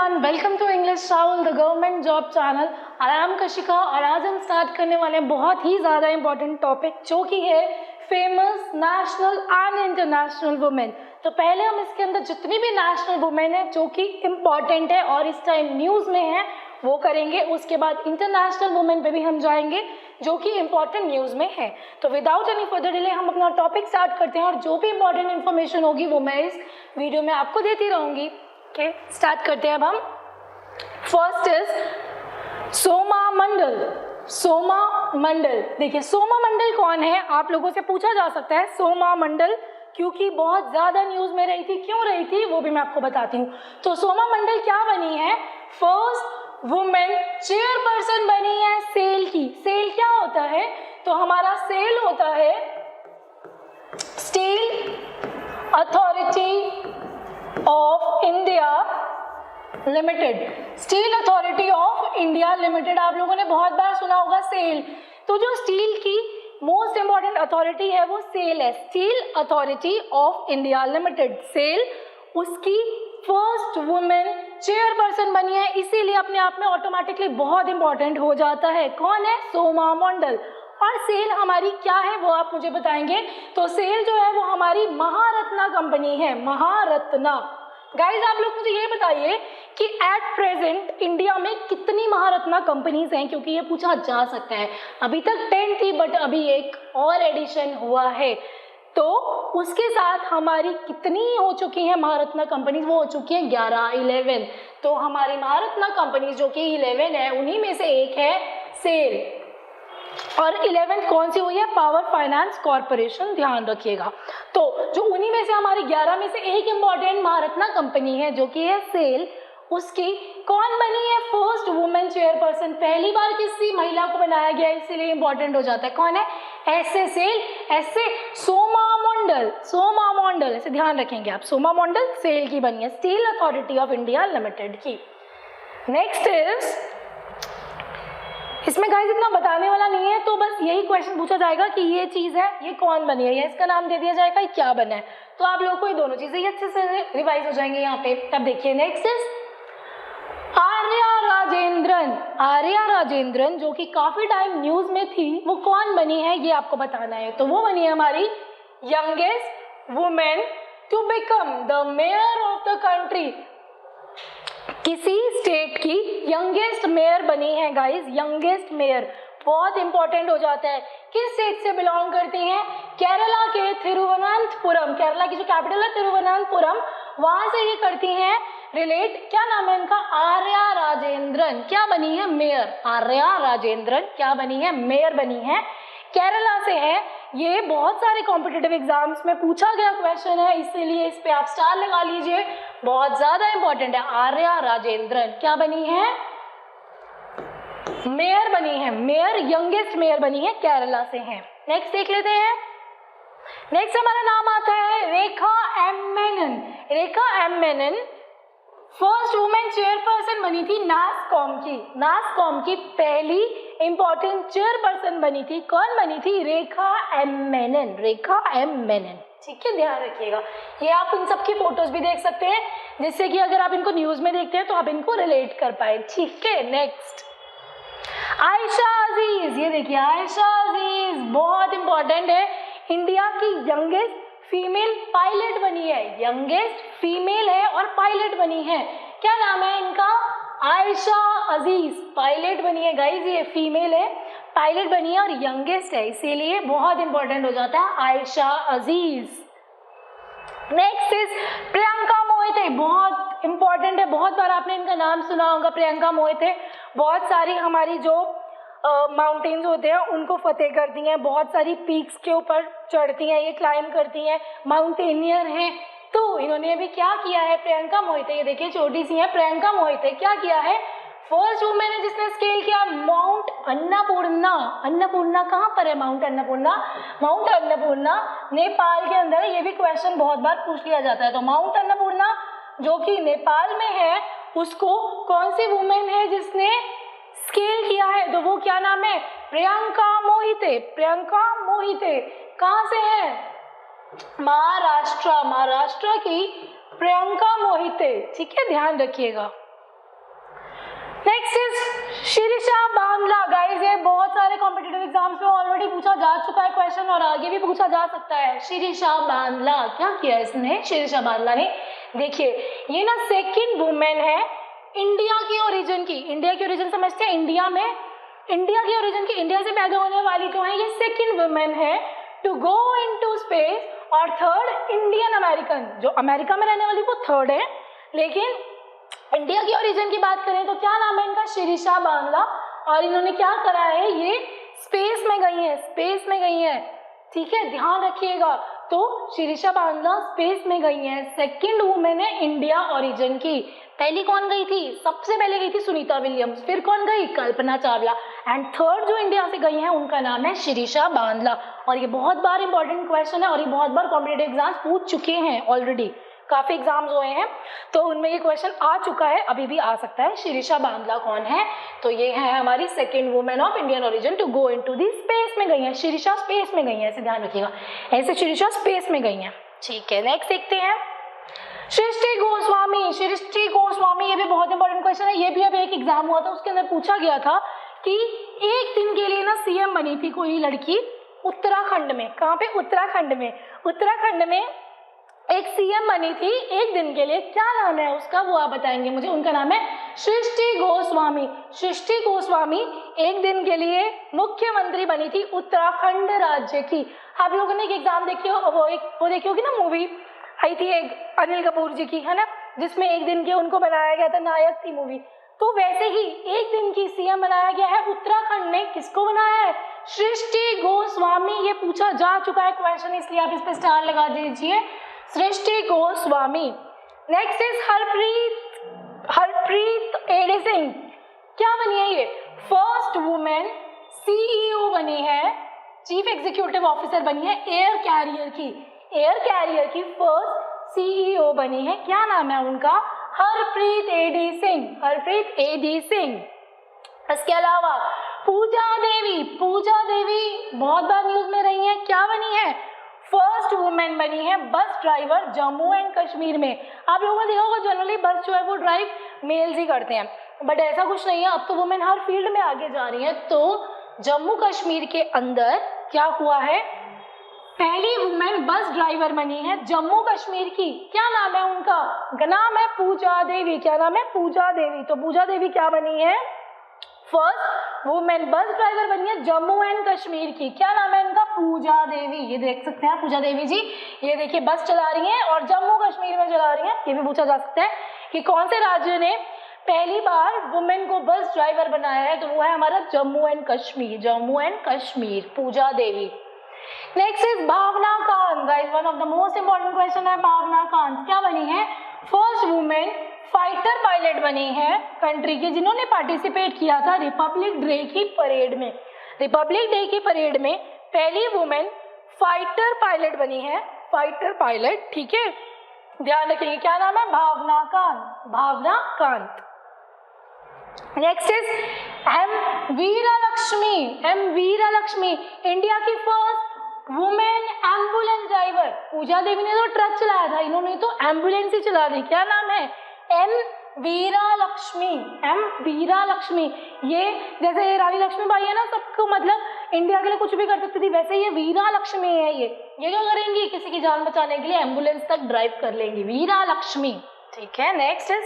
everyone, welcome to English Travel, the government job channel. I am Kashika और आज हम start करने वाले हैं बहुत ही ज़्यादा इम्पोर्टेंट टॉपिक जो कि है famous national and international women. तो पहले हम इसके अंदर जितनी भी नेशनल वुमेन है जो कि इम्पॉर्टेंट है और इस टाइम न्यूज़ में है वो करेंगे। उसके बाद इंटरनेशनल वुमेन पे भी हम जाएंगे जो कि इम्पॉर्टेंट न्यूज़ में है। तो विदाउट एनी फर्दर डिले हम अपना टॉपिक स्टार्ट करते हैं और जो भी इम्पॉर्टेंट इन्फॉर्मेशन होगी वो मैं इस वीडियो में आपको देती रहूँगी। ओके, स्टार्ट करते हैं अब हम। फर्स्ट इज सोमा मंडल। सोमा मंडल, देखिए सोमा मंडल कौन है, आप लोगों से पूछा जा सकता है सोमा मंडल, क्योंकि बहुत ज़्यादा न्यूज़ में रही थी। क्यों रही थी वो भी मैं आपको बताती हूँ। तो सोमा मंडल क्या बनी है, फर्स्ट वुमेन चेयरपर्सन बनी है सेल की। सेल क्या होता है, तो हमारा सेल होता है Steel Authority of India limited. Steel Authority of India limited, आप लोगों ने बहुत बार सुना होगा सेल। तो जो स्टील की मोस्ट इंपॉर्टेंट अथॉरिटी है वो सेल है, Steel Authority of India Limited. SAIL उसकी फर्स्ट वुमेन चेयरपर्सन बनी है, इसीलिए अपने आप में ऑटोमेटिकली बहुत इंपॉर्टेंट हो जाता है। कौन है, सोमा मंडल। और सेल हमारी क्या है वो आप मुझे बताएंगे। तो सेल जो है वो हमारी महारत्ना कंपनी है, महारत्ना। गाइज आप लोग मुझे ये बताइए कि एट प्रेजेंट इंडिया में कितनी महारत्ना कंपनीज हैं, क्योंकि ये पूछा जा सकता है। अभी तक 10 थी बट अभी एक और एडिशन हुआ है, तो उसके साथ हमारी कितनी हो चुकी हैं महारत्ना कंपनीज, वो हो चुकी हैं 11 तो हमारी महारत्ना कंपनीज जो कि 11 है उन्हीं में से एक है सेल। और 11th कौन सी हुई है, पावर फाइनेंस कॉर्पोरेशन, ध्यान रखिएगा। तो जो उन्हीं में से हमारी 11 में से एक इम्पॉर्टेंट महारत्ना कंपनी है जो कि है सेल, उसकी कौन बनी है फर्स्ट वुमेन चेयरपर्सन। पहली बार किसी महिला को बनाया गया इसीलिए इम्पोर्टेंट हो जाता है। कौन है, ऐसे सेल, ऐसे सोमा मंडल। सोमा मंडल ऐसे ध्यान रखेंगे आप, सोमा मंडल सेल की बनी है, Steel Authority of India limited की। नेक्स्ट इज, इसमें गाइस इतना बताने वाला नहीं है, तो बस यही क्वेश्चन पूछा जाएगा कि ये चीज़ है, ये कौन बनी है, या इसका नाम दे दिया जाएगा ये क्या बना है। तो आप लोगों को ये दोनों चीज़ें अच्छे से रिवाइज हो जाएंगे यहाँ पे। अब देखिए नेक्स्ट इज आर्या राजेंद्रन। आर्या राजेंद्रन जो कि काफ़ी टाइम न्यूज़ में थी, वो कौन बनी है ये आपको बताना है। तो वो बनी है हमारी youngest women to become the mayor of the country. किसी स्टेट की यंगेस्ट मेयर बनी है गाइस, यंगेस्ट मेयर बहुत इंपॉर्टेंट हो जाता है। किस स्टेट से बिलोंग करती हैं, केरला के तिरुवनंतपुरम, केरला की जो कैपिटल है तिरुवनंतपुरम, वहां से ये करती हैं रिलेट। क्या नाम है इनका, आर्या राजेंद्रन। क्या बनी है, मेयर। आर्या राजेंद्रन क्या बनी है, मेयर बनी है, केरला से है। ये बहुत सारे कॉम्पिटिटिव एग्जाम्स में पूछा गया क्वेश्चन है, इसीलिए इस पे आप स्टार लगा लीजिए, बहुत ज्यादा इंपॉर्टेंट है। आर्या राजेंद्रन क्या बनी है, मेयर बनी है, मेयर, यंगेस्ट मेयर बनी है, केरला से है। नेक्स्ट देख लेते हैं। नेक्स्ट हमारा नाम आता है Rekha M Menon. Rekha M Menon first women chairperson बनी थी नासकॉम की। नासकॉम की पहली इंपॉर्टेंट चेयरपर्सन बनी थी, कौन बनी थी, रेखा एम मेनन। रेखा एम मेनन, ठीक है, ध्यान रखिएगा। ये आप इन सब की फोटोज भी देख सकते हैं, जिससे कि अगर आप इनको न्यूज में देखते हैं तो आप इनको रिलेट कर पाए, ठीक है। नेक्स्ट आयशा अजीज। ये देखिए आयशा अजीज बहुत इंपॉर्टेंट है, इंडिया की यंगेस्ट फीमेल पायलट बनी है, यंगेस्ट फीमेल है और पायलट बनी है। क्या नाम है इनका, आयशा अजीज, पायलट बनी है गाइज, ये फीमेल है, पायलट बनी है और यंगेस्ट है, इसीलिए बहुत इंपॉर्टेंट हो जाता है आयशा अजीज। नेक्स्ट इज प्रियंका मोहिते, बहुत इंपॉर्टेंट है, बहुत बार आपने इनका नाम सुना होगा, प्रियंका मोहिते। बहुत सारी हमारी जो माउंटेन्स होते हैं उनको फतेह करती हैं, बहुत सारी पीक्स के ऊपर चढ़ती हैं, ये क्लाइंब करती हैं, माउंटेनियर हैं। तो इन्होंने भी क्या किया है, प्रियंका मोहिते, ये देखिए छोटी सी है प्रियंका मोहिते, क्या किया है, फर्स्ट वुमेन है जिसने स्केल किया माउंट अन्नपूर्णा। अन्नपूर्णा कहाँ पर है, माउंट अन्नपूर्णा, माउंट अन्नपूर्णा नेपाल के अंदर है। ये भी क्वेश्चन बहुत बार पूछ लिया जाता है। तो माउंट अन्नपूर्णा जो कि नेपाल में है, उसको कौन सी वुमेन है जिसने स्केल किया है, तो वो क्या नाम है, प्रियंका मोहिते। प्रियंका मोहिते कहाँ से है, महाराष्ट्र, महाराष्ट्र की प्रियंका मोहिते, ठीक है, ध्यान रखिएगा। Next is Shirisha Bandla. Guys ये बहुत सारे कॉम्पिटिटिव एग्जाम्स में ऑलरेडी पूछा जा चुका है क्वेश्चन और आगे भी पूछा जा सकता है। शिरीषा बांदला क्या किया इसने? शिरीषा बांदला ने, देखिए ये ना सेकंड वुमेन है इंडिया की ओरिजिन की। इंडिया की ओरिजिन समझते हैं? इंडिया में इंडिया की ओरिजिन की, इंडिया से पैदा होने वाली जो है ये सेकंड वुमेन है टू गो इनटू स्पेस, और थर्ड इंडियन अमेरिकन, जो अमेरिका में रहने वाली वो थर्ड है, लेकिन इंडिया की ओरिजिन की बात करें तो क्या नाम है इनका? शिरीषा बांदला। और इन्होंने क्या करा है? ये स्पेस में गई है, स्पेस में गई है, ठीक है, ध्यान रखिएगा। तो शिरीषा बांदला स्पेस में गई है, सेकंड वुमेन है इंडिया ओरिजिन की। पहली कौन गई थी? सबसे पहले गई थी सुनीता विलियम्स, फिर कौन गई? कल्पना चावला, एंड थर्ड जो इंडिया से गई है उनका नाम है शिरीषा बांदला। और ये बहुत बार इंपॉर्टेंट क्वेश्चन है और ये बहुत बार कॉम्पिटिटिव एग्जाम्स पूछ चुके हैं ऑलरेडी, काफी एग्जाम्स हुए हैं तो उनमें ये क्वेश्चन आ चुका है, अभी भी आ सकता है। शिरीषा बांदला कौन है? तो ये है हमारी second women of Indian origin to go into the space में गई है। शिरीषा स्पेस में गई है, ऐसे ध्यान रखिएगा, ऐसे शिरीषा स्पेस में गई है, ठीक है। नेक्स्ट देखते हैं सृष्टि गोस्वामी। सृष्टि गोस्वामी, ये भी बहुत इंपॉर्टेंट क्वेश्चन है, ये भी अभी एक एग्जाम हुआ था उसके अंदर पूछा गया था कि एक दिन के लिए ना सीएम बनी थी कोई लड़की उत्तराखंड में। कहाँ पे? उत्तराखंड में। उत्तराखंड में एक सीएम बनी थी एक दिन के लिए, क्या नाम है उसका वो आप बताएंगे मुझे। उनका नाम है सृष्टि गोस्वामी। सृष्टि गोस्वामी एक दिन के लिए मुख्यमंत्री बनी थी उत्तराखंड राज्य की। आप लोगों ने एक एग्जाम देखी हो, वो देखी होगी ना, मूवी आई थी एक अनिल कपूर जी की, है ना, जिसमें एक दिन के उनको बनाया गया था, नायक थी मूवी। तो वैसे ही एक दिन की सीएम बनाया गया है उत्तराखंड में। किसको बनाया है? सृष्टि गोस्वामी। ये पूछा जा चुका है क्वेश्चन, इसलिए आप इस पे स्टार लगा दीजिए, Srishti Goswami. Next is Harpreet A D Singh. क्या बनी है ये? फर्स्ट वुमेन सीईओ बनी है, चीफ एग्जीक्यूटिव ऑफिसर बनी है एयर कैरियर की। एयर कैरियर की फर्स्ट सीईओ बनी है, क्या नाम है उनका? हरप्रीत एडी सिंह। हरप्रीत एडी सिंह। इसके अलावा पूजा देवी। पूजा देवी बहुत बार न्यूज में रही है, क्या बनी है? फर्स्ट वुमेन बनी है bus driver Jammu and Kashmir में। आप लोगों ने देखा होगा जनरली बस जो है वो ड्राइव मेल्स ही करते हैं, बट ऐसा कुछ नहीं है, अब तो वुमेन हर फील्ड में आगे जा रही है। तो जम्मू कश्मीर के अंदर क्या हुआ है? पहली वुमेन बस ड्राइवर बनी है जम्मू कश्मीर की, क्या नाम है उनका? नाम है पूजा देवी। क्या नाम है? पूजा देवी। तो पूजा देवी क्या बनी है? फर्स्ट वुमेन बस ड्राइवर बनी है जम्मू एंड कश्मीर की, क्या नाम है इनका? पूजा देवी। ये देख सकते हैं पूजा देवी जी, ये देखिए बस चला रही हैं और जम्मू कश्मीर में चला रही हैं। ये भी पूछा जा सकता है कि कौन से राज्य ने पहली बार वुमेन को बस ड्राइवर बनाया है, तो वो है हमारा Jammu and Kashmir. Jammu and Kashmir, Pooja Devi. Next is Bhawana Kanth. Guys one of the most important question है, भावना कांत क्या बनी है? फर्स्ट वुमेन फाइटर पायलट बनी है कंट्री की, जिन्होंने पार्टिसिपेट किया था रिपब्लिक डे की परेड में। रिपब्लिक डे की परेड में पहली वुमेन फाइटर पायलट बनी है, फाइटर पायलट, ठीक है, ध्यान रखिए क्या नाम है? Bhawana Kant. Bhawana Kant. Next is M Veera Lakshmi. M Veera Lakshmi India की first women ambulance driver. Pooja Devi ने तो ट्रक चलाया था, इन्होंने तो एम्बुलेंस ही चला दी। क्या नाम है? एम वीरा लक्ष्मी। एम वीरा लक्ष्मी। ये जैसे रानी लक्ष्मीबाई है ना, सबको मतलब इंडिया के लिए कुछ भी कर सकती थी, वैसे ये वीरा लक्ष्मी है। ये क्या करेंगी? किसी की जान बचाने के लिए एम्बुलेंस तक ड्राइव कर लेंगी, वीरा लक्ष्मी, ठीक है। Next is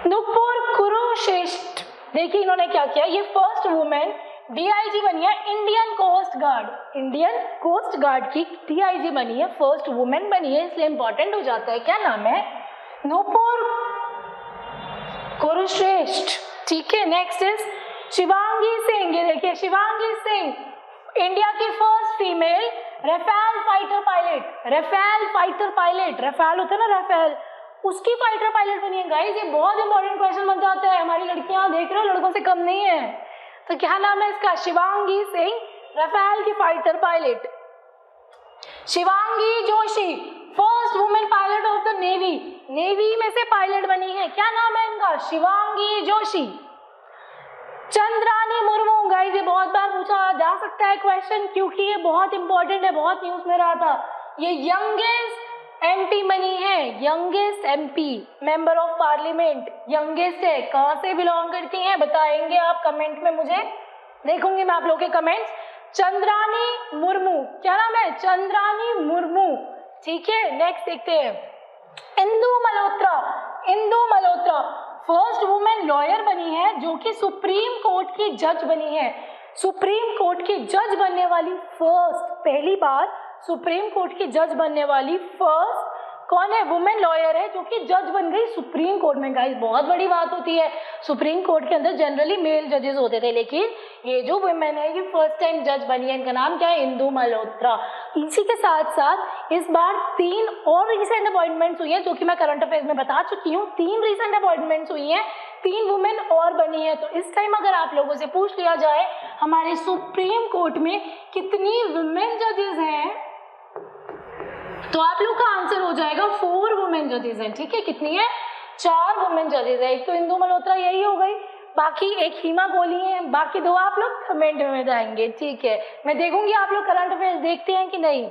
Nupur Kulshrestha. देखिए इन्होंने क्या किया, ये फर्स्ट वुमेन डीआईजी बनी है Indian Coast Guard. Indian Coast Guard की डीआईजी बनी है, फर्स्ट वुमेन बनी है, इसलिए इंपॉर्टेंट हो जाता है। क्या नाम है? नुपुर कुरुश्रेष्ठ, ठीक है। Next is Shivangi Singh. ये देखिए शिवांगी सिंह इंडिया की first female Rafale fighter pilot. Rafale fighter pilot, Rafale होता है ना, राफेल, उसकी फाइटर पायलट बनी है। गाइस ये बहुत इंपॉर्टेंट क्वेश्चन बन जाता है, हमारी लड़कियां देख रहे हो लड़कों से कम नहीं है। तो क्या नाम है इसका? शिवांगी सिंह, राफेल की fighter pilot. Shivangi Joshi first women pilot of the navy. Navy में से पायलट बनी है, क्या नाम है इनका? शिवांगी जोशी। चंद्रानी मुर्मू। गाइस ये बहुत बार पूछा जा सकता है क्वेश्चन, क्योंकि ये बहुत इंपॉर्टेंट है, बहुत न्यूज में रहा था। ये यंगेस्ट MP बनी है, youngest MP member of parliament, youngest है, कहाँ से बिलोंग करती हैं बताएंगे आप कमेंट में मुझे, देखूंगी मैं आप लोगों के कमेंट्स। चंद्रानी मुर्मू, क्या नाम है? चंद्रानी मुर्मू, ठीक है। नेक्स्ट देखते हैं, Indu Malhotra, Indu Malhotra first women lawyer बनी है जो कि सुप्रीम कोर्ट की जज बनी है। सुप्रीम कोर्ट की जज बनने वाली फर्स्ट, पहली बार सुप्रीम कोर्ट की जज बनने वाली फर्स्ट कौन है? वुमेन लॉयर है जो कि जज बन गई सुप्रीम कोर्ट में। गाइस बहुत बड़ी बात होती है, सुप्रीम कोर्ट के अंदर जनरली मेल जजेस होते थे, लेकिन ये जो वुमेन है ये फर्स्ट टाइम जज बनी है। इनका नाम क्या है? इंदु मल्होत्रा। इसी के साथ साथ इस बार 3 और रिसेंट अपॉइंटमेंट्स हुई हैं जो कि मैं करंट अफेयर्स में बता चुकी हूँ। 3 रिसेंट अपॉइंटमेंट्स हुई हैं, 3 वुमेन और बनी है। तो इस टाइम अगर आप लोगों से पूछ लिया जाए हमारे सुप्रीम कोर्ट में कितनी वुमेन जजेस हैं, तो आप लोग का आंसर हो जाएगा 4 वुमेन जजेस हैं, ठीक है। कितनी है? 4 वुमेन जजेस है। एक तो इंदु मल्होत्रा यही हो गई, बाकी एक हिमा कोहली है, बाकी 2 आप लोग कमेंट में बताएंगे, ठीक है। मैं देखूंगी आप लोग करंट अफेयर्स देखते हैं कि नहीं।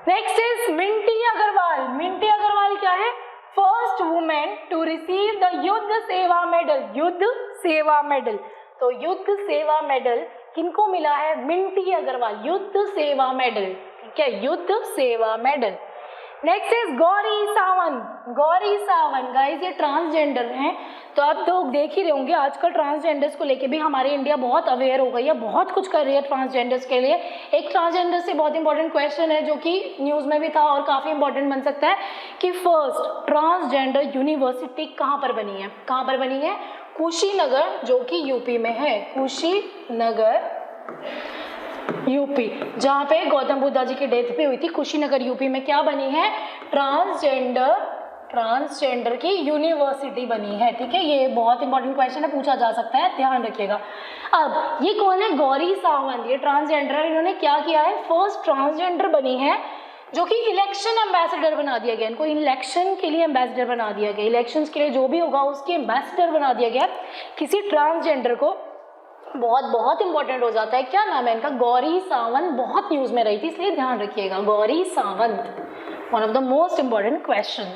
Next is Minty Agarwal. मिंटी अग्रवाल क्या है? First women to receive the Yudh Seva medal, युद्ध सेवा मेडल। तो युद्ध सेवा मेडल किनको मिला है? मिंटी अग्रवाल, युद्ध सेवा मेडल, ठीक है, युद्ध Seva medal. Next is Gauri Sawant. Gauri Sawant guys ये ट्रांसजेंडर हैं, तो आप तो देख ही रहे होंगे आजकल ट्रांसजेंडर्स को लेके भी हमारी इंडिया बहुत अवेयर हो गई है, बहुत कुछ कर रही है ट्रांसजेंडर्स के लिए। एक ट्रांसजेंडर से बहुत इंपॉर्टेंट क्वेश्चन है जो कि न्यूज़ में भी था और काफ़ी इंपॉर्टेंट बन सकता है कि फर्स्ट ट्रांसजेंडर यूनिवर्सिटी कहाँ पर बनी है? कहाँ पर बनी है? कुशीनगर, जो कि यूपी में है, कुशीनगर यूपी, जहाँ पे गौतम बुद्धा जी की डेथ भी हुई थी। कुशीनगर यूपी में क्या बनी है? ट्रांसजेंडर की यूनिवर्सिटी बनी है, ठीक है। ये बहुत इंपॉर्टेंट क्वेश्चन है, पूछा जा सकता है, ध्यान रखिएगा। अब ये कौन है? गौरी सावंत, ये ट्रांसजेंडर है। इन्होंने क्या किया है? फर्स्ट ट्रांसजेंडर बनी है जो कि इलेक्शन एम्बेसडर बना दिया गया, इनको इलेक्शन के लिए एम्बेसडर बना दिया गया, इलेक्शंस के लिए जो भी होगा उसके एम्बेसडर बना दिया गया किसी ट्रांसजेंडर को। बहुत इंपॉर्टेंट हो जाता है। क्या नाम है इनका? गौरी सावंत, बहुत न्यूज़ में रही थी, इसलिए ध्यान रखिएगा। Gauri Sawant, one of the most important question.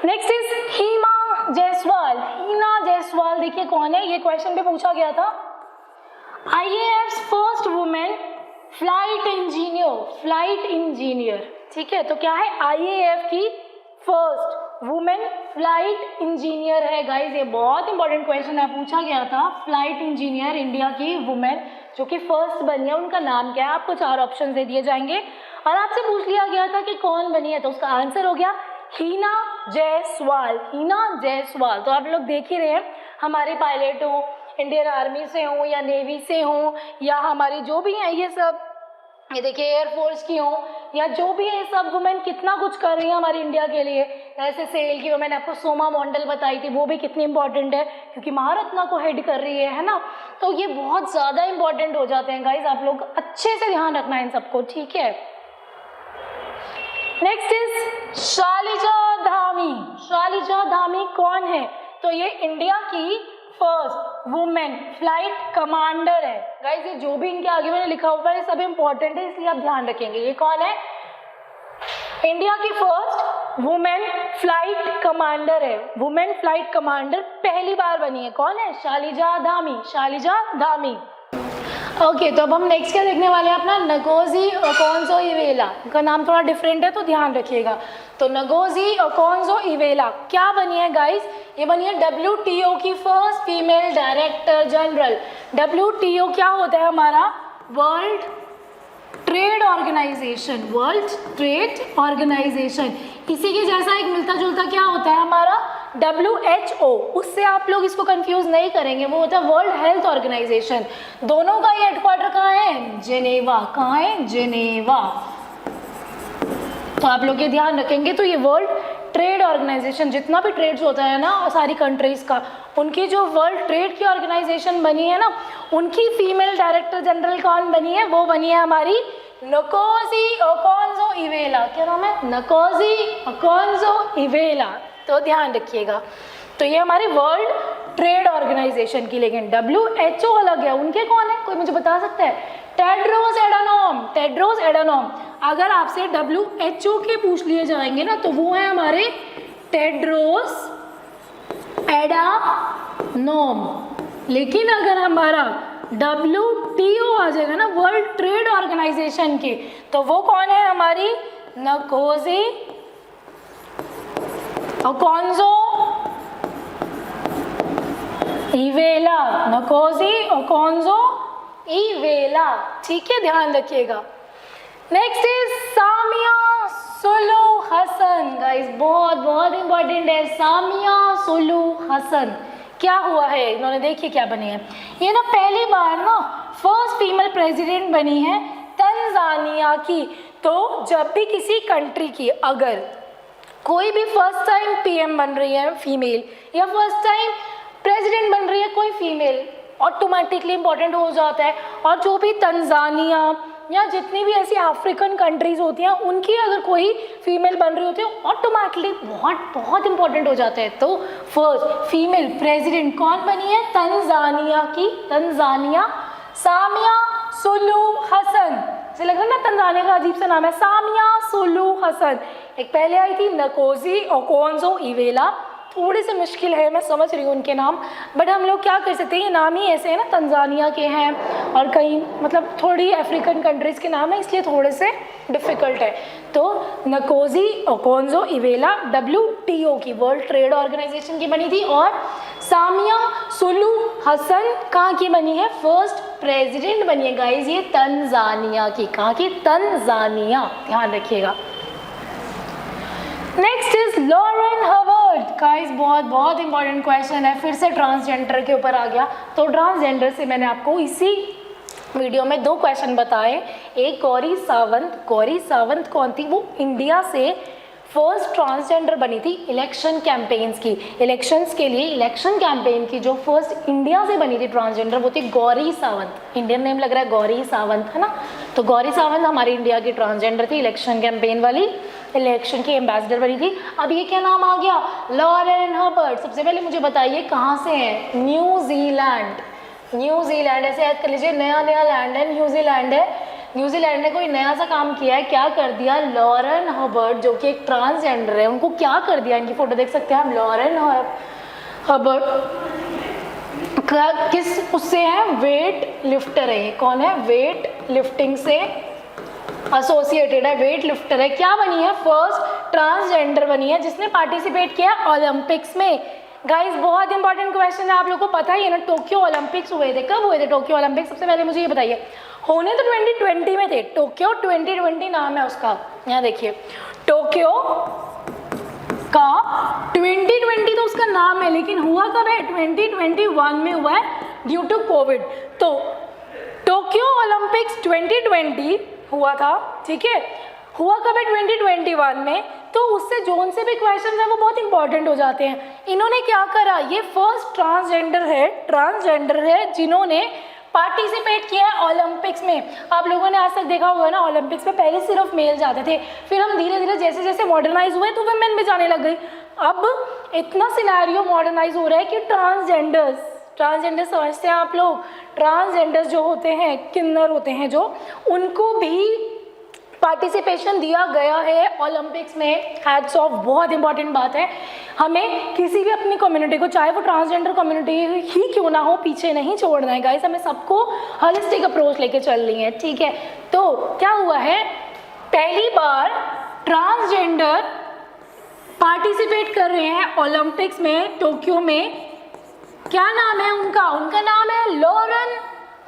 Next is Hima Jaiswal. Hina Jaiswal देखिए कौन है, ये क्वेश्चन पे पूछा गया था। IAF's first women flight engineer, ठीक है। तो क्या है? IAF की फर्स्ट वुमेन फ्लाइट इंजीनियर है। गाइज ये बहुत इंपॉर्टेंट क्वेश्चन है, पूछा गया था। फ्लाइट इंजीनियर इंडिया की वुमेन जो कि फर्स्ट बनी है, उनका नाम क्या है? आपको 4 ऑप्शन दे दिए जाएंगे और आपसे पूछ लिया गया था कि कौन बनी है, तो उसका आंसर हो गया हिना जायसवाल। हिना जायसवाल। तो आप लोग देख ही रहे हैं हमारे पायलट हो, इंडियन आर्मी से हो या नेवी से हो, या हमारी जो भी हैं ये सब, ये देखिए एयरफोर्स की हो या जो भी है, सब वुमेन कितना कुछ कर रही है हमारी इंडिया के लिए। ऐसे सेल की मैंने आपको सोमा मॉडल बताई थी, वो भी कितनी इंपॉर्टेंट है क्योंकि महारत्ना को हेड कर रही है ना। तो ये बहुत ज़्यादा इंपॉर्टेंट हो जाते हैं गाइज, आप लोग अच्छे से ध्यान रखना है इन सबको, ठीक है। Next is Shaliza Dhami. शालिजा धामी कौन है? तो ये इंडिया की फर्स्ट वुमेन फ्लाइट कमांडर है। गाइस ये जो भी इनके आगे मैंने लिखा हुआ है सब इंपॉर्टेंट है, इसलिए आप ध्यान रखेंगे। ये कौन है? इंडिया की फर्स्ट वुमेन फ्लाइट कमांडर है। वुमेन फ्लाइट कमांडर पहली बार बनी है। कौन है? शालिजा धामी। शालिजा धामी। ओके तो अब हम नेक्स्ट क्या देखने वाले हैं अपना? Ngozi Okonjo-Iweala. इनका नाम थोड़ा डिफरेंट है तो ध्यान रखिएगा। तो नगोजी ओकोंजो-इवेला क्या बनी है गाइस? ये बनी है WTO की first female director general. WTO क्या होता है हमारा? World trade organization. World trade organization. इसी के जैसा एक मिलता जुलता क्या होता है हमारा? WHO। उससे आप लोग इसको कंफ्यूज नहीं करेंगे, वो होता है वर्ल्ड हेल्थ ऑर्गेनाइजेशन। दोनों का ये हेडक्वार्टर कहाँ है? जेनेवा। कहाँ है? जेनेवा। तो आप लोग ये ध्यान रखेंगे। तो ये वर्ल्ड ट्रेड ऑर्गेनाइजेशन, जितना भी ट्रेड्स होता है ना सारी कंट्रीज का, उनकी जो वर्ल्ड ट्रेड की ऑर्गेनाइजेशन बनी है ना, उनकी फीमेल डायरेक्टर जनरल कौन बनी है? वो बनी है हमारी नकोजी ओकोंजो-इवेला। क्या नाम है? Ngozi Okonjo-Iweala. तो ध्यान रखिएगा। तो ये हमारी वर्ल्ड ट्रेड ऑर्गेनाइजेशन की, लेकिन WHO अलग है। उनके कौन है? कोई मुझे बता सकता है? Tedros Adhanom, Tedros Adhanom. अगर आपसे WHO के पूछ लिए जाएंगे ना तो वो है हमारे टेड्रोस एडानोम। लेकिन अगर हमारा WTO आ जाएगा ना, वर्ल्ड ट्रेड ऑर्गेनाइजेशन के, तो वो कौन है हमारी Ngozi Okonjo Iweala, Ngozi Okonjo Iweala. ठीक है, ध्यान रखिएगा। Next is Samia Suluhu Hassan. Guys बहुत बहुत इंपॉर्टेंट है, सामिया सुलू हसन। क्या हुआ है, इन्होंने देखिए क्या बनी है, ये ना पहली बार ना फर्स्ट फीमेल प्रेसिडेंट बनी है तंजानिया की। तो जब भी किसी कंट्री की अगर कोई भी फर्स्ट टाइम PM बन रही है फीमेल, या फर्स्ट टाइम प्रेसिडेंट बन रही है कोई फीमेल, ऑटोमेटिकली इम्पॉर्टेंट हो जाता है। और जो भी तंजानिया या जितनी भी ऐसी अफ्रीकन कंट्रीज होती हैं उनकी अगर कोई फीमेल बन रही होती है ऑटोमेटिकली बहुत बहुत इंपॉर्टेंट हो जाता है। तो फर्स्ट फीमेल प्रेसिडेंट कौन बनी है, तंजानिया की, तंजानिया सामिया सुलू हसन। से लग रहा है ना तंजानिया का अजीब सा नाम है, सामिया सुलू हसन। एक पहले आई थी नकोजी ओकोंजो इवेला, थोड़ी सी मुश्किल है, मैं समझ रही हूँ उनके नाम, बट हम लोग क्या कर सकते हैं, ये नाम ही ऐसे हैं ना, तंजानिया के हैं और कई मतलब थोड़ी अफ्रीकन कंट्रीज़ के नाम है, इसलिए थोड़े से डिफ़िकल्ट है। तो नकोजी ओकोंजो इवेला WTO की, वर्ल्ड ट्रेड ऑर्गेनाइजेशन की बनी थी, और सामिया सुलू हसन कहाँ की बनी है, फर्स्ट प्रेसिडेंट बनी है गाइज ये तंजानिया की। कहाँ की, तंजानिया, ध्यान रखिएगा। Next is Lauren Howard. Guys बहुत बहुत इंपॉर्टेंट क्वेश्चन है, फिर से ट्रांसजेंडर के ऊपर आ गया। तो ट्रांसजेंडर से मैंने आपको इसी वीडियो में 2 क्वेश्चन बताए। एक गौरी सावंत, गौरी सावंत कौन थी, वो इंडिया से फर्स्ट ट्रांसजेंडर बनी थी इलेक्शन कैंपेन्स की, इलेक्शंस के लिए इलेक्शन कैंपेन की जो फर्स्ट इंडिया से बनी थी ट्रांसजेंडर, वो थी गौरी सावंत। इंडियन नेम लग रहा है गौरी सावंत, है ना। तो गौरी सावंत हमारी इंडिया की ट्रांसजेंडर थी, इलेक्शन कैंपेन वाली, इलेक्शन की एम्बेसडर बनी थी। अब ये क्या नाम आ गया, लॉरेन हर्बर्ट। सबसे पहले मुझे बताइए कहाँ से है, न्यूजीलैंड, न्यूजीलैंड। ऐसे याद कर लीजिए, नया नया लैंड है, न्यूजीलैंड है। न्यूजीलैंड ने कोई नया सा काम किया है, क्या कर दिया, लॉरेन हर्बर्ट जो कि एक ट्रांसजेंडर है, उनको क्या कर दिया, इनकी फोटो देख सकते हैं हम, लॉरेन हर्बर्ट किस उससे है, वेट लिफ्टर है। कौन है, वेट लिफ्टिंग से एसोसिएटेड है, वेट लिफ्टर है। क्या बनी है, फर्स्ट ट्रांसजेंडर बनी है जिसने पार्टिसिपेट किया ओलंपिक्स में। गाइस बहुत इंपॉर्टेंट क्वेश्चन है, आप लोगों को पता ही है ना, टोक्यो ओलंपिक्स हुए थे, कब हुए थे टोक्यो ओलंपिक्स, सबसे पहले मुझे ये बताइए। होने तो 2020 में थे, टोक्यो 2020 नाम है उसका, यहाँ देखिए टोक्यो का 2020 तो उसका नाम है, लेकिन हुआ कब है, 2021 में हुआ है ड्यू टू कोविड। तो टोक्यो ओलंपिक्स 2020 हुआ था, ठीक है, हुआ कब है 2021 में। तो उससे जोन से भी क्वेश्चन है वो बहुत इंपॉर्टेंट हो जाते हैं। इन्होंने क्या करा, ये फर्स्ट ट्रांसजेंडर है जिन्होंने पार्टिसिपेट किया है ओलंपिक्स में। आप लोगों ने आज तक देखा होगा ना, ओलंपिक्स में पहले सिर्फ मेल जाते थे, फिर हम धीरे धीरे जैसे जैसे मॉडर्नाइज हुए तो वुमेन भी जाने लग गई। अब इतना सिनेरियो मॉडर्नाइज हो रहा है कि ट्रांसजेंडर समझते हैं आप लोग, ट्रांसजेंडर्स जो होते हैं, किन्नर होते हैं जो, उनको भी पार्टिसिपेशन दिया गया है ओलंपिक्स में। हैट्स ऑफ, बहुत इंपॉर्टेंट बात है। हमें किसी भी अपनी कम्युनिटी को, चाहे वो ट्रांसजेंडर कम्युनिटी ही क्यों ना हो, पीछे नहीं छोड़ना है गाइस, हमें सबको होलिस्टिक अप्रोच लेके चलनी है, ठीक है। तो क्या हुआ है, पहली बार ट्रांसजेंडर पार्टिसिपेट कर रहे हैं ओलंपिक्स में टोक्यो में। क्या नाम है उनका, उनका नाम है लॉरेन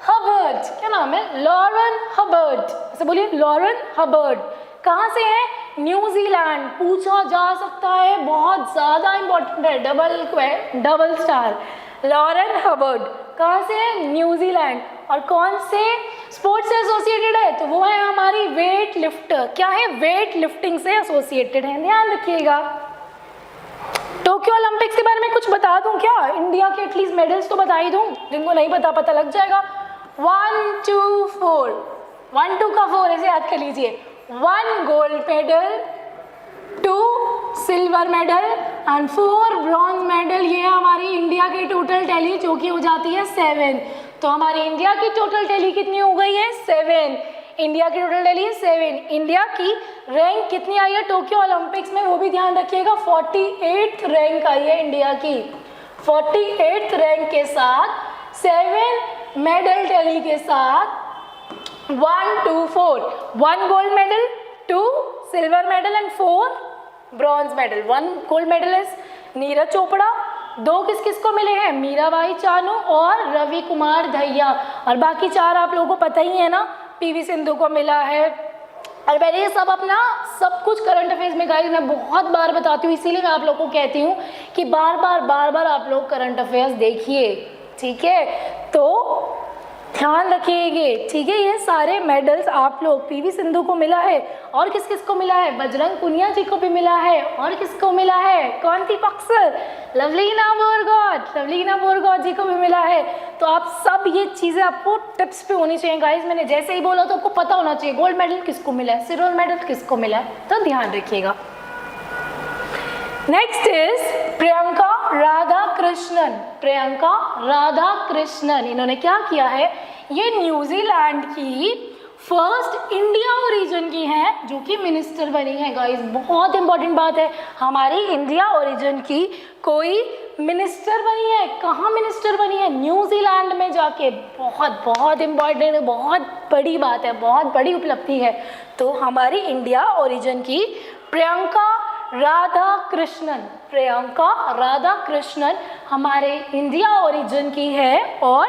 हर्बर्ट। क्या नाम है, लॉरेन हर्बर्ट, ऐसे बोलिए, लॉरेन हर्बर्ट। कहाँ से है, न्यूजीलैंड। पूछा जा सकता है, बहुत ज़्यादा इंपॉर्टेंट है, डबल स्टार। लॉरेन हर्बर्ट कहाँ से है, न्यूजीलैंड। और कौन से स्पोर्ट्स से एसोसिएटेड है, तो वो है हमारी वेट लिफ्टर। क्या है, वेट लिफ्टिंग से एसोसिएटेड है, ध्यान रखिएगा। टोक्यो ओलंपिक्स के बारे में कुछ बता दूं क्या, इंडिया के एटलीस्ट मेडल्स तो बता ही दूं, जिनको नहीं पता लग जाएगा। 1 2 4, 1 2 का 4 ऐसे याद कर लीजिए। 1 gold medal, 2 silver medal and 4 bronze medal. ये हमारी इंडिया की टोटल टैली जो कि हो जाती है 7। तो हमारी इंडिया की टोटल टैली कितनी हो गई है? 7। इंडिया की टोटल टैली है 7। इंडिया की रैंक कितनी आई है टोक्यो ओलंपिक्स में, वो भी ध्यान रखिएगा, 48th रैंक आई है इंडिया की। 48th रैंक के साथ 7 मेडल टैली के साथ 1, 2, 4, 1 gold medal, 2 silver medal and 4 bronze medal. 1 gold medal is Neeraj Chopra, 2 किस किस को मिले हैं? मीराबाई चानू और रवि कुमार दहिया, और बाकी 4 आप लोगों को पता ही है ना, पीवी सिंधु को मिला है। और मैंने ये सब अपना सब कुछ करंट अफेयर्स में गाइस मैं बहुत बार बताती हूँ, इसीलिए मैं आप लोगों को कहती हूँ कि बार बार आप लोग करंट अफेयर्स देखिए, ठीक है? तो ध्यान रखिएगा, ठीक है? ये सारे मेडल्स आप लोग, पीवी सिंधु को मिला है, और किस किस को मिला है? बजरंग पुनिया जी को भी मिला है, और किसको मिला है? कौन थी बॉक्सर? लवलीना बोरगोहाईं जी को भी मिला है। तो आप सब ये चीज़ें आपको टिप्स पे होनी चाहिए गाइस, मैंने जैसे ही बोला तो आपको पता होना चाहिए गोल्ड मेडल किसको मिला है, सिल्वर मेडल किसको मिला है, तो ध्यान रखिएगा। Next is Priyanka Radhakrishnan. प्रियंका राधाकृष्णन, इन्होंने क्या किया है? ये न्यूजीलैंड की फर्स्ट इंडिया ओरिजिन की हैं जो कि मिनिस्टर बनी है गाइस। बहुत इंपॉर्टेंट बात है, हमारी इंडिया ओरिजिन की कोई मिनिस्टर बनी है। कहाँ मिनिस्टर बनी है? न्यूजीलैंड में जाके। बहुत इंपॉर्टेंट, बहुत बड़ी बात है, बहुत बड़ी उपलब्धि है। तो हमारी इंडिया ओरिजिन की प्रियंका राधाकृष्णन हमारे इंडिया ओरिजिन की है, और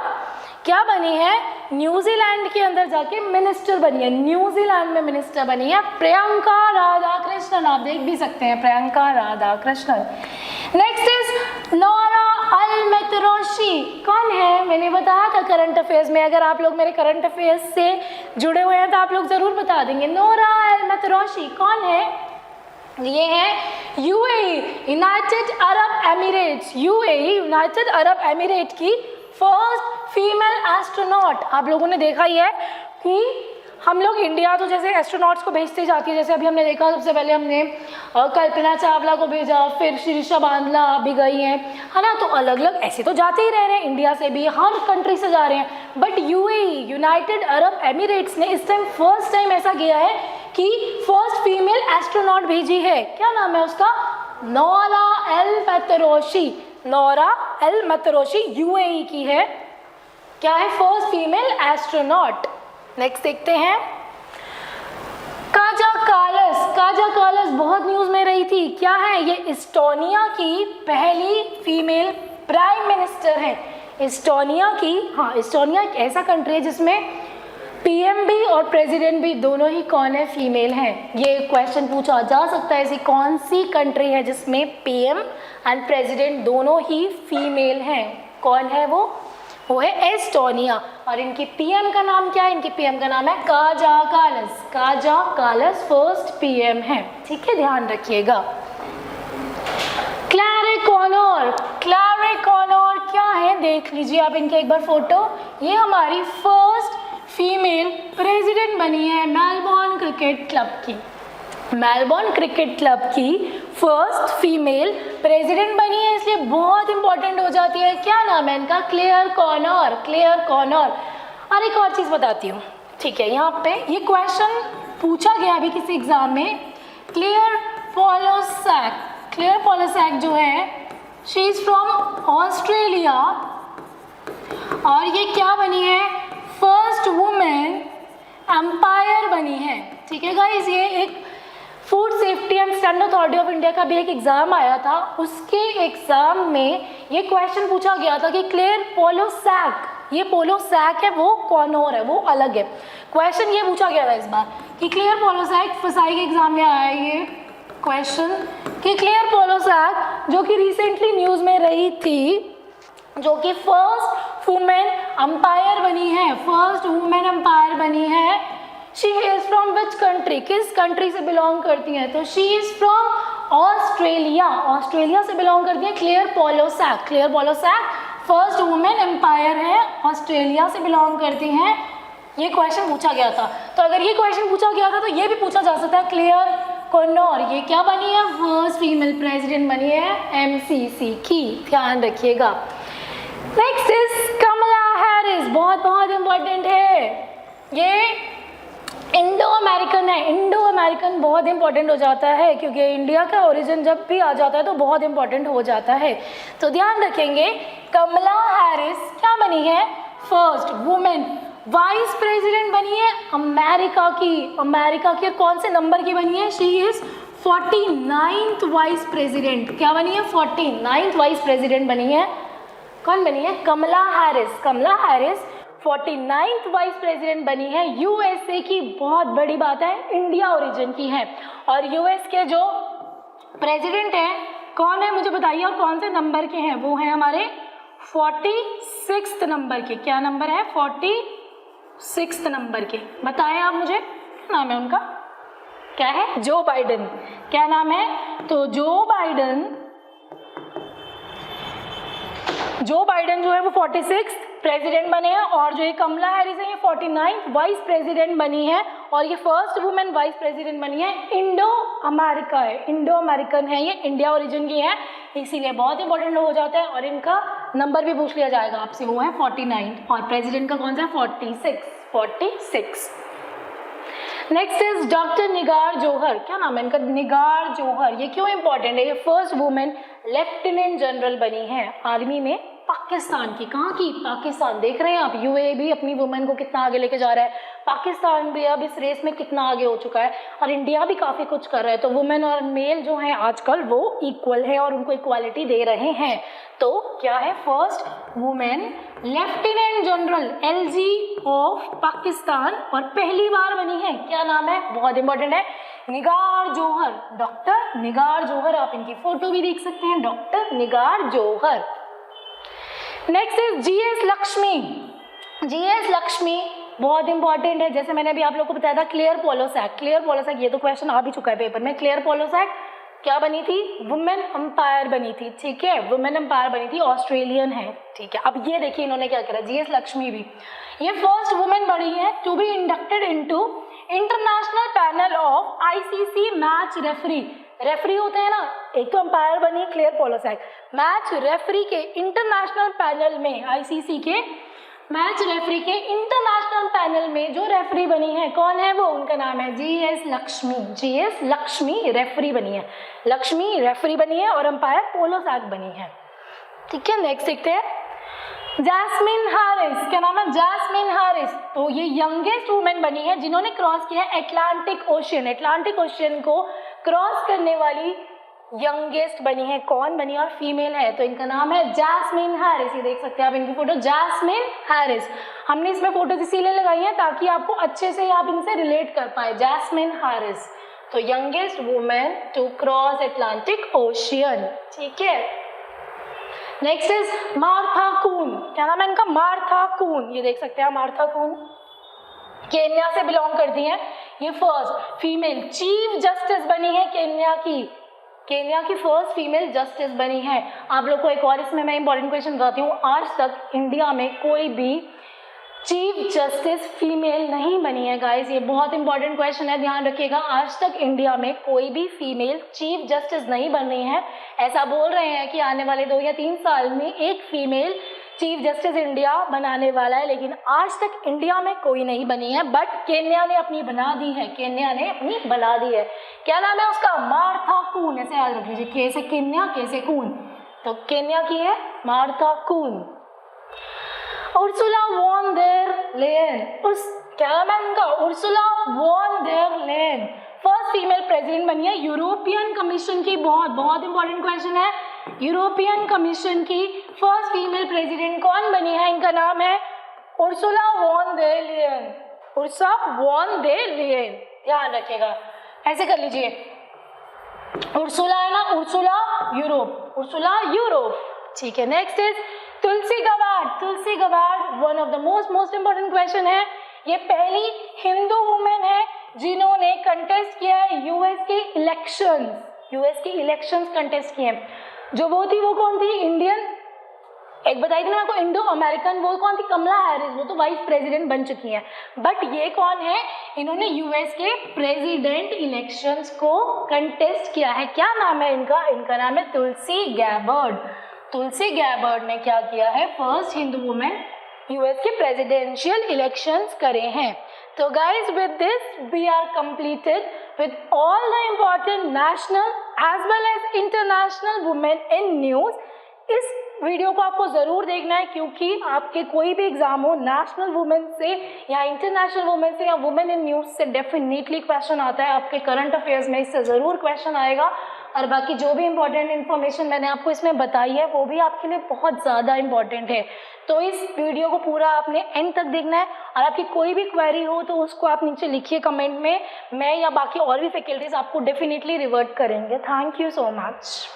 क्या बनी है? न्यूजीलैंड के अंदर जाके मिनिस्टर बनी है, न्यूजीलैंड में मिनिस्टर बनी है प्रियंका राधाकृष्णन। आप देख भी सकते हैं, Priyanka Radhakrishnan. Next is Nora Al Matrooshi. कौन है? मैंने बताया था करंट अफेयर्स में, अगर आप लोग मेरे करंट अफेयर्स से जुड़े हुए हैं तो आप लोग जरूर बता देंगे। नोरा अल-मतरोशी कौन है? ये है UAE, United Arab Emirates, UAE United Arab emirate की फर्स्ट फीमेल एस्ट्रोनॉट। आप लोगों ने देखा ही है कि हम लोग इंडिया तो जैसे एस्ट्रोनॉट्स को भेजते जाती है, जैसे अभी हमने देखा सबसे पहले हमने कल्पना चावला को भेजा, फिर शिरीषा बांदला भी गई हैं, है ना? तो अलग अलग ऐसे तो जाते ही रह रहे हैं, इंडिया से भी हर कंट्री से जा रहे हैं। But UAE United Arab Emirates ने इस टाइम फर्स्ट टाइम ऐसा किया है कि फर्स्ट फीमेल एस्ट्रोनॉट भेजी है। क्या नाम है उसका? नोरा अल-मतरोशी। नोरा अल-मतरोशी यूएई की है, क्या है? First female astronaut. नेक्स्ट देखते हैं काजा कालस बहुत न्यूज में रही थी। क्या है ये? एस्टोनिया की पहली फीमेल प्राइम मिनिस्टर है। एस्टोनिया की, हाँ, एस्टोनिया एक ऐसा कंट्री है जिसमें पीएम भी और प्रेसिडेंट भी दोनों ही कौन है? फीमेल हैं। ये क्वेश्चन पूछा जा सकता है, ऐसी कौन सी कंट्री है जिसमें पीएम एंड प्रेसिडेंट दोनों ही फीमेल हैं? कौन है वो? वो है एस्टोनिया। और इनकी पीएम का नाम क्या है? इनकी पीएम का नाम है काजा कालस फर्स्ट पीएम है, ठीक है? ध्यान रखिएगा। क्लैरे कॉनोर क्या है? देख लीजिए आप इनके एक बार फोटो। ये हमारी फर्स्ट फीमेल प्रेसिडेंट बनी है मेलबोर्न क्रिकेट क्लब की। मेलबोर्न क्रिकेट क्लब की फर्स्ट फीमेल प्रेसिडेंट बनी है, इसलिए बहुत इंपॉर्टेंट हो जाती है। क्या नाम है इनका? क्लेयर कॉनोर। और एक और चीज़ बताती हूँ, ठीक है? यहाँ पे ये क्वेश्चन पूछा गया अभी किसी एग्जाम में। क्लेयर पोलोसैक जो है, शी इज़ फ्रॉम ऑस्ट्रेलिया, और ये क्या बनी है? फर्स्ट वुमेन एम्पायर बनी है, ठीक है गाइस? ये एक food safety and standard authority of India का भी एक एग्जाम आया था, उसके एग्जाम में ये क्वेश्चन पूछा गया था कि क्लेयर पोलोसैक, ये पोलोसैक है वो कॉनोर है, वो अलग है। क्वेश्चन ये पूछा गया था इस बार कि क्लेयर पोलोसैक, फसाई के एग्जाम में आया ये क्वेश्चन कि क्लेयर पोलोसैक जो कि रिसेंटली न्यूज़ में रही थी, जो कि फर्स्ट वुमेन अंपायर बनी है, she is from which country? किस कंट्री से बिलोंग करती हैं? तो शी इज़ फ्रॉम ऑस्ट्रेलिया से बिलोंग करती है क्लेयर पोलोसैक फर्स्ट वुमेन एम्पायर है, ऑस्ट्रेलिया से बिलोंग करती हैं। ये क्वेश्चन पूछा गया था। तो अगर ये क्वेश्चन पूछा गया था तो ये भी पूछा जा सकता है। क्लेयर कॉनोर ये क्या बनी है? फर्स्ट फीमेल प्रेसिडेंट बनी है एमसीसी की, ध्यान रखिएगा। नेक्स्ट इज कमला हैरिस बहुत बहुत इम्पोर्टेंट है, ये इंडो अमेरिकन है। इंडो अमेरिकन बहुत इंपॉर्टेंट हो जाता है क्योंकि इंडिया का ओरिजिन जब भी आ जाता है तो बहुत इंपॉर्टेंट हो जाता है। तो ध्यान रखेंगे, कमला हैरिस क्या बनी है? फर्स्ट वुमेन वाइस प्रेसिडेंट बनी है अमेरिका की। अमेरिका के कौन से नंबर की बनी है? She is 49th vice president. क्या बनी है? 49th वाइस प्रेसिडेंट बनी है। कौन बनी है? कमला हैरिस। कमला हैरिस 49th वाइस प्रेसिडेंट बनी है यूएसए की। बहुत बड़ी बात है, इंडिया ओरिजिन की है। और यूएस के जो प्रेसिडेंट हैं कौन है मुझे बताइए, और कौन से नंबर के हैं? वो हैं हमारे 46th नंबर के। क्या नंबर है? 46th नंबर के। बताएं आप मुझे, क्या नाम है उनका? क्या है? Joe Biden. क्या नाम है? तो जो बाइडेन जो है वो 46th प्रेसिडेंट बने हैं, और जो ये कमला हैरिस है ये 49th वाइस प्रेसिडेंट बनी है, और ये फर्स्ट वुमेन वाइस प्रेसिडेंट बनी है। इंडो अमेरिका है, इंडो अमेरिकन है, ये इंडिया ओरिजिन की है, इसीलिए बहुत इंपॉर्टेंट हो जाता है। और इनका नंबर भी पूछ लिया जाएगा आपसे, वो है 49, और प्रेसिडेंट का कौन सा? 46। नेक्स्ट इज डॉक्टर निगार जौहर। क्या नाम है इनका? निगार जौहर। ये क्यों इंपॉर्टेंट है? ये फर्स्ट वुमेन लेफ्टिनेंट जनरल बनी है आर्मी में पाकिस्तान की। कहाँ की? पाकिस्तान। देख रहे हैं आप, यूएई भी अपनी वुमेन को कितना आगे लेके जा रहा है, पाकिस्तान भी अब इस रेस में कितना आगे हो चुका है, और इंडिया भी काफ़ी कुछ कर रहा है। तो वुमेन और मेल जो हैं आजकल वो इक्वल है और उनको इक्वालिटी दे रहे हैं। तो क्या है? First women lieutenant general LG of Pakistan, और पहली बार बनी है। क्या नाम है? बहुत इंपॉर्टेंट है, निगार जौहर। डॉक्टर निगार जौहर। आप इनकी फोटो भी देख सकते हैं, doctor Nigar Johar. Next is GS Lakshmi. GS Lakshmi बहुत इंपॉर्टेंट है, जैसे मैंने अभी आप लोगों को बताया था क्लेयर पोलोसैक। क्लेयर पोलोसैक ये तो क्वेश्चन आ भी चुका है पेपर में। क्लेयर पोलोसैक क्या बनी थी? वुमेन अंपायर बनी थी, ठीक है, वुमेन अंपायर बनी थी, ऑस्ट्रेलियन है, ठीक है। अब ये देखिए इन्होंने क्या करा, जीएस लक्ष्मी भी ये फर्स्ट वुमेन बनी है to be inducted into international panel of ICC match referee. Referee होते हैं ना, एक तो अंपायर बनी क्लेयर पोलोसैक, मैच रेफरी के इंटरनेशनल पैनल में, आईसीसी के मैच रेफरी के इंटरनेशनल पैनल में जो रेफरी बनी है, कौन है वो? उनका नाम है GS Lakshmi. GS Lakshmi referee बनी है, लक्ष्मी रेफरी बनी है, और अंपायर पोलोसैक बनी है, ठीक है। नेक्स्ट देखते हैं जैस्मिन हैरिस। क्या नाम है? Jasmine Harris. तो ये यंगेस्ट वुमेन बनी है जिन्होंने क्रॉस किया है अटलांटिक ओशियन। अटलांटिक ओशियन को क्रॉस करने वाली यंगेस्ट बनी है। कौन बनी? और फीमेल है, तो इनका नाम है जैस्मिन हैरिस। ये देख सकते हैं आप इनकी फोटो, जैस्मिन हैरिस। हमने इसमें फोटो इसीलिए लगाई है ताकि आपको अच्छे से आप इनसे रिलेट कर पाए। जैस्मिन हैरिस तो youngest women to cross Atlantic Ocean, ठीक है। Next is Martha Koome. क्या नाम है इनका? Martha Koome. ये देख सकते हैं मार्था कून केन्या से बिलोंग करती हैं। ये फर्स्ट फीमेल चीफ जस्टिस बनी है केन्या की। केन्या की फर्स्ट फीमेल जस्टिस बनी है। आप लोग को एक और इसमें मैं इंपॉर्टेंट क्वेश्चन बताती हूँ, आज तक इंडिया में कोई भी चीफ जस्टिस फीमेल नहीं बनी है गाइस। ये बहुत इंपॉर्टेंट क्वेश्चन है, ध्यान रखिएगा। आज तक इंडिया में कोई भी फीमेल चीफ जस्टिस नहीं बन रही है। ऐसा बोल रहे हैं कि आने वाले 2 या 3 साल में एक फीमेल चीफ जस्टिस इंडिया बनाने वाला है, लेकिन आज तक इंडिया में कोई नहीं बनी है। बट केन्या ने अपनी बना दी है, केन्या ने अपनी बना दी है। क्या नाम है उसका? मार्था कून। ऐसे याद रख लीजिए, के से केन्या, के से कून, तो केन्या की है मार्था कून। Ursula von der Leyen. क्या नाम है उनका? Ursula von der Leyen first female president बनी है यूरोपियन कमीशन की। बहुत इंपॉर्टेंट क्वेश्चन है। यूरोपियन कमीशन की फर्स्ट फीमेल प्रेसिडेंट कौन बनी है? इनका नाम है Ursula von der Leyen. Ursula von der Leyen, ध्यान रखिएगा, ऐसे कर लीजिए। उर्सुला है ना, उर्सुला यूरोप, उर्सुला यूरोप, ठीक है। Next is Tulsi Gabbard. Tulsi Gabbard one of the most important question है। ये पहली हिंदू वुमेन है जिन्होंने कंटेस्ट किया है यूएस के इलेक्शंस कंटेस्ट किए हैं। जो वो थी वो कौन थी? इंडियन, एक बताई थी ना मेरे को, इंडो अमेरिकन, वो कौन थी? कमला हैरिस। वो तो वाइस प्रेसिडेंट बन चुकी हैं। बट ये कौन है? इन्होंने यूएस के प्रेसिडेंट इलेक्शंस को कंटेस्ट किया है। क्या नाम है इनका? इनका नाम है तुलसी गैबर्ड। तुलसी गैबर्ड ने क्या किया है? फर्स्ट हिंदू वुमेन यूएस के प्रेसिडेंशियल इलेक्शंस करे हैं। तो guys with this we are completed with all the important national as well as international women in news. इस वीडियो को आपको ज़रूर देखना है क्योंकि आपके कोई भी एग्जाम हो नेशनल वुमेन से या इंटरनेशनल वुमेन से या वुमेन इन न्यूज़ से डेफिनेटली क्वेश्चन आता है। आपके करंट अफेयर्स में इससे ज़रूर क्वेश्चन आएगा और बाकी जो भी इंपॉर्टेंट इन्फॉर्मेशन मैंने आपको इसमें बताई है वो भी आपके लिए बहुत ज़्यादा इंपॉर्टेंट है। तो इस वीडियो को पूरा आपने एंड तक देखना है और आपकी कोई भी क्वेरी हो तो उसको आप नीचे लिखिए कमेंट में, मैं या बाकी और भी फैकल्टीज आपको डेफिनेटली रिवर्ट करेंगे। Thank you so much.